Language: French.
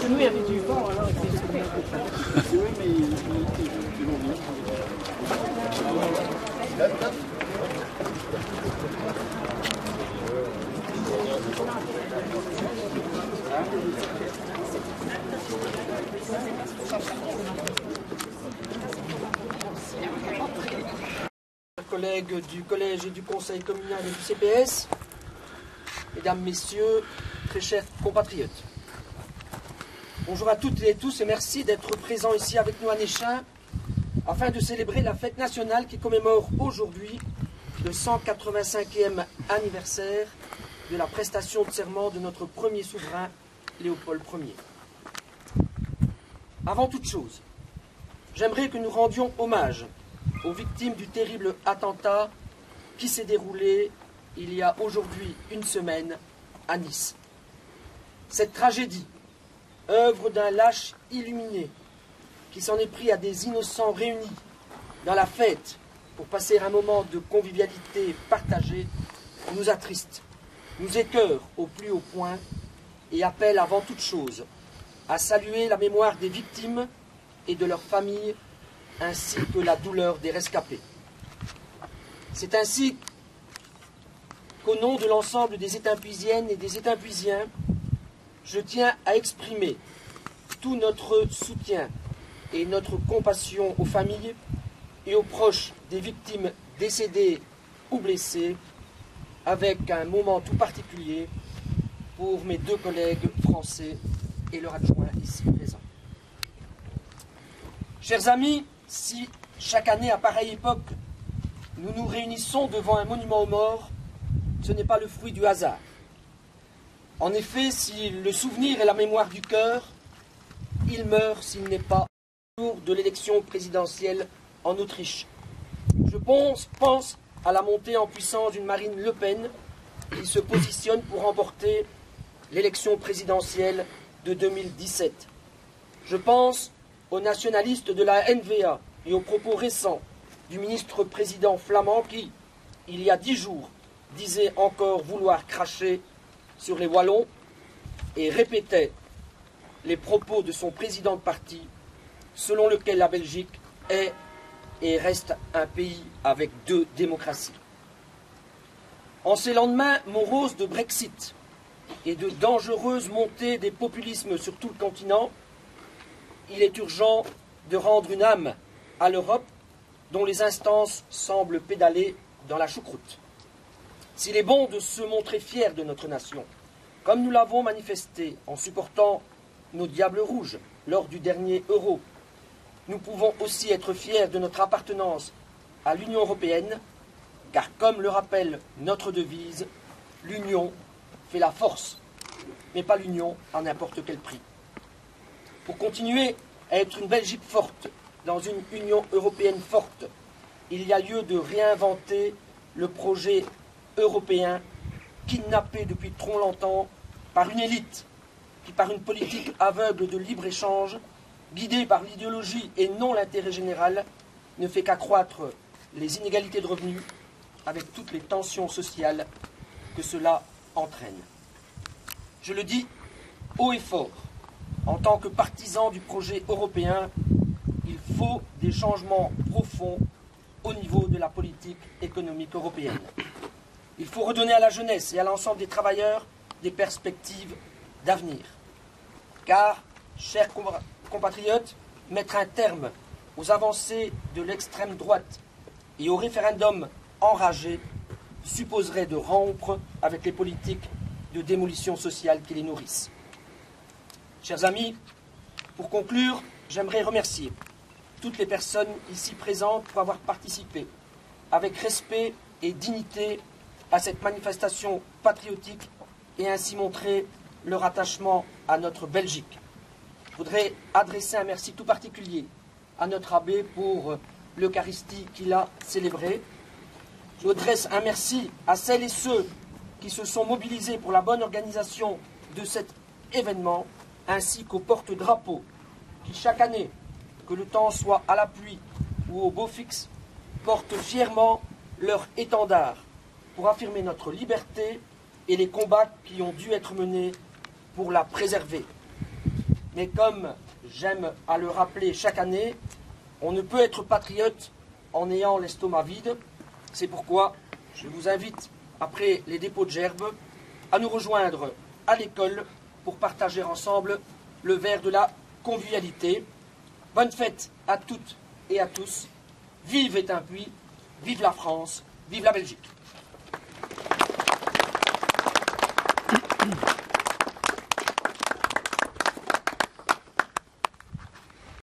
chez nous, il y avait du vent, alors. Collègues du collège et du conseil communal et du CPS, mesdames, messieurs, très chers compatriotes. Bonjour à toutes et tous et merci d'être présents ici avec nous à Néchin afin de célébrer la fête nationale qui commémore aujourd'hui le 185e anniversaire de la prestation de serment de notre premier souverain, Léopold Ier. Avant toute chose, j'aimerais que nous rendions hommage aux victimes du terrible attentat qui s'est déroulé il y a aujourd'hui une semaine à Nice. Cette tragédie, œuvre d'un lâche illuminé qui s'en est pris à des innocents réunis dans la fête pour passer un moment de convivialité partagée, nous attriste, nous écœure au plus haut point et appelle avant toute chose à saluer la mémoire des victimes et de leurs familles ainsi que la douleur des rescapés. C'est ainsi qu'au nom de l'ensemble des Étainpuisiennes et des Étainpuisiens, je tiens à exprimer tout notre soutien et notre compassion aux familles et aux proches des victimes décédées ou blessées, avec un moment tout particulier pour mes deux collègues français et leur adjoint ici présent. Chers amis, si chaque année à pareille époque, nous nous réunissons devant un monument aux morts, ce n'est pas le fruit du hasard. En effet, si le souvenir est la mémoire du cœur, il meurt s'il n'est pas au jour de l'élection présidentielle en Autriche. Je pense à la montée en puissance d'une Marine Le Pen qui se positionne pour remporter l'élection présidentielle de 2017. Je pense aux nationalistes de la NVA et aux propos récents du ministre-président flamand qui, il y a 10 jours, disait encore vouloir cracher sur les Wallons et répétait les propos de son président de parti, selon lequel la Belgique est et reste un pays avec 2 démocraties. En ces lendemains moroses de Brexit et de dangereuses montées des populismes sur tout le continent, il est urgent de rendre une âme à l'Europe dont les instances semblent pédaler dans la choucroute. S'il est bon de se montrer fier de notre nation, comme nous l'avons manifesté en supportant nos diables rouges lors du dernier Euro, nous pouvons aussi être fiers de notre appartenance à l'Union européenne, car comme le rappelle notre devise, l'union fait la force, mais pas l'union à n'importe quel prix. Pour continuer à être une Belgique forte, dans une Union européenne forte, il y a lieu de réinventer le projet européen kidnappé depuis trop longtemps par une élite qui, par une politique aveugle de libre-échange, guidée par l'idéologie et non l'intérêt général, ne fait qu'accroître les inégalités de revenus avec toutes les tensions sociales que cela entraîne. Je le dis haut et fort, en tant que partisan du projet européen, il faut des changements profonds au niveau de la politique économique européenne. Il faut redonner à la jeunesse et à l'ensemble des travailleurs des perspectives d'avenir. Car, chers compatriotes, mettre un terme aux avancées de l'extrême droite et au référendum enragé supposerait de rompre avec les politiques de démolition sociale qui les nourrissent. Chers amis, pour conclure, j'aimerais remercier toutes les personnes ici présentes pour avoir participé avec respect et dignité à cette manifestation patriotique et ainsi montrer leur attachement à notre Belgique. Je voudrais adresser un merci tout particulier à notre abbé pour l'Eucharistie qu'il a célébrée. Je adresse un merci à celles et ceux qui se sont mobilisés pour la bonne organisation de cet événement, ainsi qu'aux porte-drapeaux qui, chaque année, que le temps soit à la pluie ou au beau fixe, portent fièrement leur étendard pour affirmer notre liberté et les combats qui ont dû être menés pour la préserver. Mais comme j'aime à le rappeler chaque année, on ne peut être patriote en ayant l'estomac vide. C'est pourquoi je vous invite, après les dépôts de gerbes, à nous rejoindre à l'école pour partager ensemble le verre de la convivialité. Bonne fête à toutes et à tous. Vive Étain-Puy, vive la France, vive la Belgique.